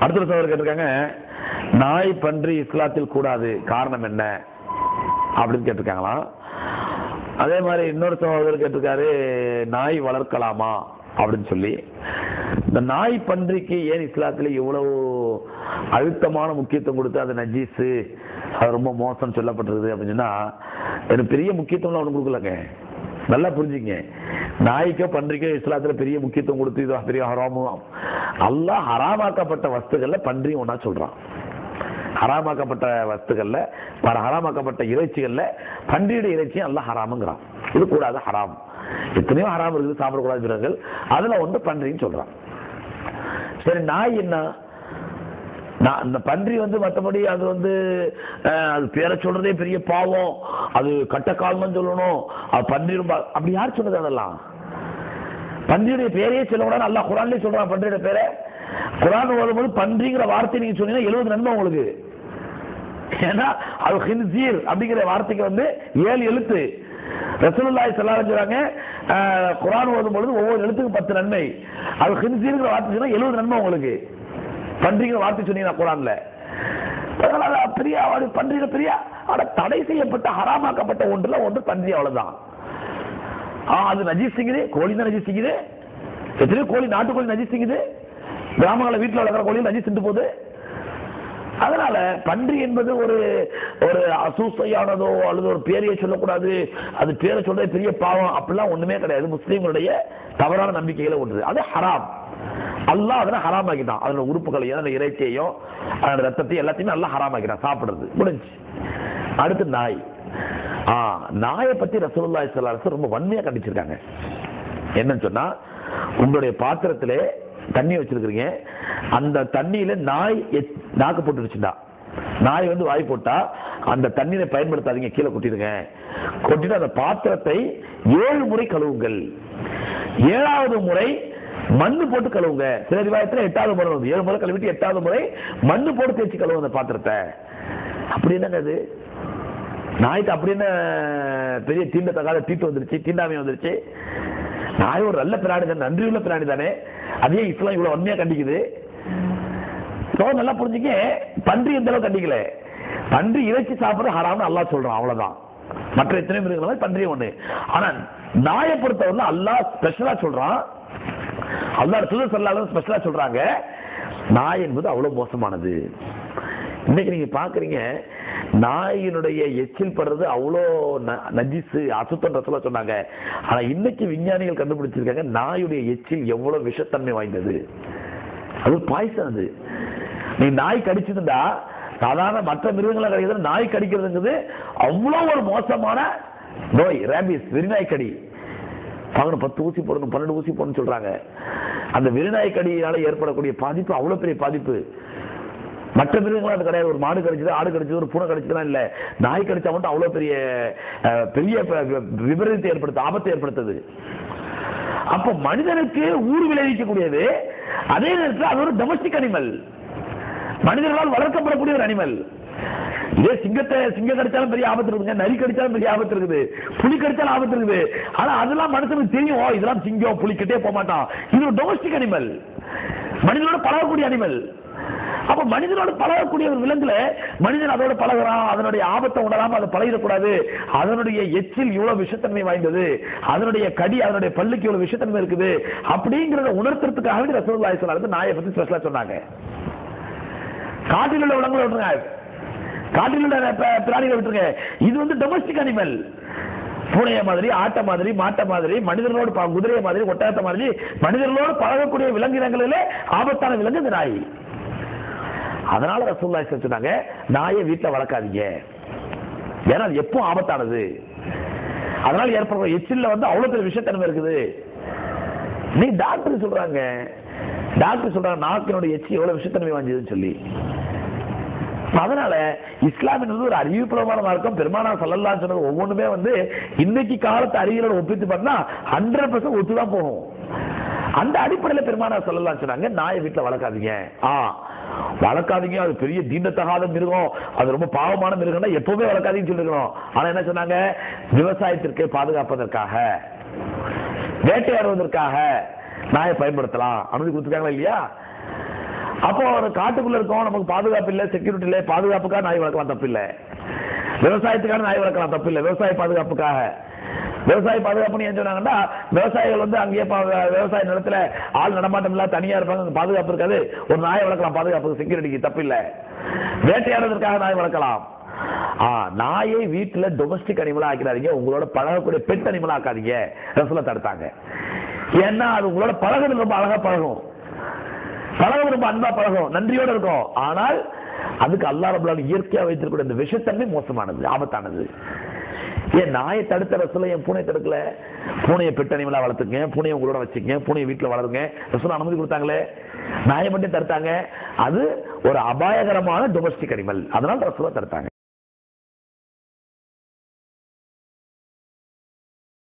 அடுத்த சகோதரர் கேட்டிருக்காங்க, நாய் பன்றி இஸ்லாத்தில் கூடாது, காரணம் என்ன அப்படின்னு கேட்டிருக்காங்களாம். அதே மாதிரி இன்னொரு சகோதரர் கேட்டிருக்காரு, நாய் வளர்க்கலாமா அப்படின்னு சொல்லி. இந்த நாய் பன்றிக்கு ஏன் இஸ்லாத்துல இவ்வளவு அழுத்தமான முக்கியத்துவம் கொடுத்து அது நஜீஸு, அது ரொம்ப மோசம் சொல்லப்பட்டிருக்குது அப்படின்னு சொன்னா, எனக்கு பெரிய முக்கியத்துவம் ஒன்றும் கொடுக்கலங்க. நல்லா புரிஞ்சுங்க, நாய்க்கோ பன்றிக்கோ இஸ்லாத்துல பெரிய முக்கியத்துவம் கொடுத்து இது பெரிய ஹராமும். அல்லாஹ் ஹராமாக்கப்பட்ட வஸ்துக்கள்ல பன்றியும் ஒன்னா சொல்றான். ஹராமாக்கப்பட்ட வஸ்துக்கள்ல ஹராமாக்கப்பட்ட இறைச்சிகள்ல பன்றியுடைய இறைச்சியும் அல்லாஹ் ஹராமுங்கிறான். இது கூடாது, ஹராம். எத்தனையோ ஹராம் இருக்குது, சாப்பிடக்கூடாது பிறர்கள், அதுல ஒன்று பன்றின்னு சொல்றான். சரி, நாய் என்ன? அந்த பன்றி மற்றபடி அது அது பேரை சொல்றதே பெரிய பாவம், அது கட்டக்கால்னு சொல்லணும், அது பன்றி ரொம்ப, அப்படி யார் சொன்னது? அதெல்லாம் பன்றியுடைய பேரையே சொல்லக்கூடாது அல்லாஹ் குர்ஆன்லயே சொல்றான். பன்றியோட பேரை குர்ஆன் ஓதும்போது பன்றிங்கிற வார்த்தை நீங்க சொன்னீங்கன்னா 70 நன்மை உங்களுக்கு. ஏன்னா அது ஹின்சீர் அப்படிங்கிற வார்த்தைக்கு 7 எழுத்து. ரசூலுல்லாஹி ஸல்லல்லாஹு அலைஹி வஸல்லம் சொல்றாங்க, குர்ஆன் ஓதும்போது ஒவ்வொரு எழுத்துக்கு 10 நன்மை. அது ஹின்சீர்ங்கிற வார்த்தை சொன்னா 70 நன்மை உங்களுக்கு. பன்றிங்கிற வார்த்தை சொன்னீங்கன்னா குர்ஆன்ல பெரிய பன்றியில பெரிய தடை செய்யப்பட்ட ஹராமாக்கப்பட்ட ஒன்று பன்றி, அவ்வளவுதான். அது நஜீஸுங்குது, கோழி தான் நஜீஸுங்குது. எத்தனையோ கோழி, நாட்டுக்கோழி நஜீஸுங்குது, கிராமங்கள வீட்டில் வளர்க்குற கோழி நஜீஸ் போகுது. அதனால பன்றி என்பது ஒரு அசூசையானதோ அல்லது ஒரு பேரையை சொல்லக்கூடாது, அது பேரை சொல்றது பெரிய பாவம் அப்படிலாம் ஒண்ணுமே கிடையாது. முஸ்லீம்களுடைய தவறான நம்பிக்கைகளை ஒன்று, அது ஹராம். அல்லாஹ் அதெல்லாம் ஹராம் ஆக்கிட்டான். அதோட உறுப்புகளையும் அந்த இறைச்சியையும் அதோட ரத்தத்தையும் எல்லாத்தையுமே அல்லாஹ் ஹராம் ஆக்கிட்டான், சாப்பிடுறது முடிஞ்சு. அடுத்து நாய். நாயை பத்தி ரசூலுல்லாஹி ஸல்லல்லாஹு அலைஹி வஸல்லம் ரொம்ப வன்மையா கண்டிச்சிருக்காங்க. என்னன்னு சொன்னா, உங்களுடைய பாத்திரத்திலே தண்ணி வச்சிருக்கீங்க, அந்த தண்ணியில நாய் நாக்கு போட்டுருச்சுடா, நாய் வாய் போட்டா அந்த தண்ணீரை பயன்படுத்தாதீங்க, கீழே கொட்டிடுங்க. கொட்டிட்டு அந்த பாத்திரத்தை 7 முறை கழுவுங்கள். 7வது முறை மண்ணு போட்டு கழுவுங்க. சில ரிவாயத்துல 8வது முறை 7 முறை கழுவிட்டு 8வது முறை மண்ணு போட்டு தேய்ச்சி கழுவுங்க அந்த பாத்திரத்தை. அப்படி என்னங்க அது? நாய்க்கு அப்படின்னு பெரிய தீண்டத்தகாத தீட்டு வந்துருச்சு, தீண்டாமை வந்துருச்சு. நாய் ஒரு நல்ல பிராணி தானே, நன்றியுள்ள பிராணி தானே, அதே இஸ்லாம் இவ்வளவு வன்மையா கண்டிக்குது. நல்லா புரிஞ்சுக்க, பன்றி எந்த அளவு கண்டிக்கல. பன்றி இறைச்சி சாப்பிடுறது ஹராம்னு அல்லாஹ் சொல்றான், அவ்வளவுதான். மற்ற எத்தனை மிருகங்கள் பன்றி ஒண்ணு. ஆனா நாயை பொறுத்தவரை அல்லாஹ் ஸ்பெஷலா சொல்றான், அல்லாஹ் தூதர் ஸல்லல்லாஹு அலைஹி வஸல்லம் ஸ்பெஷலா சொல்றாங்க, நாய் என்பது அவ்வளவு மோசமானது. இன்னைக்கு நீங்க பாக்குறீங்க, நாயினுடைய எச்சில் படுறது அவ்வளோ நஜீஸ், அசுத்தம் ரசூலுல்லாஹ் சொன்னாங்க. ஆனா இன்னைக்கு விஞ்ஞானிகள் கண்டுபிடிச்சிருக்காங்க, நாயுடைய எச்சில் எவ்வளவு விஷத்தன்மை வாய்ந்தது. அது பாய்சன். அது நீ நாய் கடிச்சதுண்டா, சாதாரண மற்ற மிருகங்களை கடிக்கிறது, நாய் கடிக்கிறதுங்கிறது அவ்வளவு ஒரு மோசமான நோய். ரேபிஸ், வெறிநாய் கடி. 10 ஊசி போடணும், 12 ஊசி போடணும்னு சொல்றாங்க. அந்த வெறிநாய் கடியால ஏற்படக்கூடிய பாதிப்பு அவ்வளவு பெரிய பாதிப்பு. மற்ற மிருகங்களும் அது கிடையாது. ஒரு மாடு கடிச்சது, ஆடு கடிச்சது, ஒரு பூனை கடிச்சதுலாம் இல்ல, நாய் கடிச்சா மட்டும் அவ்வளவு பெரிய பெரிய விபரீதத்தை ஏற்படுத்த, ஆபத்தை ஏற்படுத்துது. அப்ப மனிதனுக்கு ஊர் விளைவிக்கக்கூடியது, அதே நேரத்தில் அது ஒரு டொமஸ்டிக் அனிமல், மனிதர்களால் வளர்க்கப்படக்கூடிய ஒரு அனிமல். இதே சிங்கம் கடிச்சாலும் பெரிய ஆபத்து இருக்குங்க, நரி கடிச்சாலும் பெரிய ஆபத்து இருக்குது, புலி கடிச்சாலும் ஆபத்து இருக்குது. ஆனா அதெல்லாம் மனுஷனுக்கு தெரியும், இதெல்லாம் சிங்கம் புலி கிட்டே போக மாட்டான். இது ஒரு டொமஸ்டிக் அனிமல், மனிதனோட பழகக்கூடிய அனிமல். அப்ப மனிதனோட பழகக்கூடிய ஒரு விலங்குல மனிதன் அதோட பழகிறான், அதனுடைய ஆபத்தை உணராம அதை பழகிடக்கூடாது. அதனுடைய எச்சில் இவ்வளவு விஷத்தன்மை வாய்ந்தது, அதனுடைய கடி, அதனுடைய பல்லுக்கு இவ்வளவு விஷத்தன்மை இருக்குது அப்படிங்கறத உணர்த்துறதுக்காக ரசூலுல்லாஹி ஸல்லல்லாஹு அலைஹி வஸல்லம் நாயை பத்தி ஸ்பெஷலா சொன்னாங்க. காட்டில் உள்ள விலங்குகளை விட்டுருங்க, காட்டில் உள்ள பிராணிகளை விட்டுருங்க, இது டொமஸ்டிக் அனிமல். பூனைய மாதிரி, ஆட்டை மாதிரி, மாட்டை மாதிரி, மனிதர்களோடு குதிரைய மாதிரி, ஒட்டகத்தை மாதிரி மனிதர்களோடு பழகக்கூடிய விலங்கினங்களிலே ஆபத்தான விலங்கு இந்த நாய். அதனால ரசூலுல்லாஹி ஸல்லல்லாஹு அலைஹி வஸல்லம் சொன்னாங்க, நாயை வீட்டுல வளர்க்காதீங்க, ஏன்னா அது எப்பவும் ஆபத்தானது. அதனால ஏற்படுற எச்சில்ல அவ்வளவு பெரிய விஷத்தன்மை இருக்குது. நீ டாக்டர் சொல்றாங்க நாக்கினுடைய எச்சி எவ்வளவு விஷத்தன்மை வாஞ்சதுன்னு சொல்லி. அதனால இஸ்லாம் என்பது ஒரு அறிவுபூர்வமான மார்க்கம். பெருமானார் ஸல்லல்லாஹு அலைஹி வஸல்லம் சொன்னது ஒவ்வொன்றுமே இன்னைக்கு காலத்து அறிவியலோட ஒப்பிட்டு பார்த்தா 100% ஒத்துதான் போகும். அந்த அடிப்படையில் பெருமானார் ஸல்லல்லாஹு அலைஹி வஸல்லம் சொன்னாங்க, நாயை வீட்டுல வளர்க்காதீங்க. வளர்க்காதீங்க, அது பெரிய தீண்டத்தகாத மிருகம், அது ரொம்ப பாவமான மிருகம்னா எப்பவுமே வளர்க்காதீங்கன்னு சொல்லிருக்கணும். ஆனா என்ன சொன்னாங்க, விவசாயத்திற்கு பாதுகாப்பதற்காக, வேட்டையாடுவதற்காக நாயை பயன்படுத்தலாம், அனுமதி கொடுத்துருக்காங்களா இல்லையா? அப்போ ஒரு காட்டுக்குள்ள இருக்கோம், நமக்கு பாதுகாப்பு இல்லை, செக்யூரிட்டி இல்லை, பாதுகாப்புக்காக நாய் வளர்க்கலாம் தப்பு இல்லை. விவசாயத்துக்கான நாய் வளர்க்கலாம் தப்பு இல்லை, விவசாய பாதுகாப்புக்காக. விவசாய பாதுகாப்புன்னு ஏன் சொன்னாங்கன்னா, விவசாயிகள் அங்கேயே விவசாய நிலத்துல ஆள் நடமாட்டம் இல்ல, தனியா இருப்பாங்க, பாதுகாப்பு இருக்காது, ஒரு நாயை வளர்க்கலாம் பாதுகாப்பு, செக்யூரிட்டிக்கு தப்பு இல்லை. வேட்டையாடுறதுக்காக நாய் வளர்க்கலாம். நாயை வீட்டுல டொமஸ்டிக் அனிமலா ஆக்கிறாதீங்க, உங்களோட பழகக்கூடிய பெட் அனிமலா ஆக்காதீங்க ரசூலுல்லாஹ் தடுத்தாங்க. ஏன்னா அது உங்களோட பழகுறது ரொம்ப அழகா பழகும், பழகும் ரொம்ப அன்பா பழகும், நன்றியோட இருக்கும். ஆனால் அதுக்கு அல்லாஹ் ரப்பல் ஆலமீன் இயற்கையா வைத்திருக்கிற இந்த விஷத்தன்மை மோசமானது, ஆபத்தானது. ஏன் நாயை தடுத்த ரசூலுல்லாஹ் என் பூனை தடுக்கல? பூனையை பெட் அனிமலா வளர்த்துங்க, பூனையை உங்களோட வச்சுக்கங்க, பூனையை வீட்டுல வளருங்க, ரசூலுல்லாஹ் அனுமதி கொடுத்தாங்களே. நாயை மட்டும் தடுத்தாங்க, அது ஒரு அபாயகரமான டொமஸ்டிக் அனிமல், அதனால ரசூலுல்லாஹ் தடுத்தாங்க.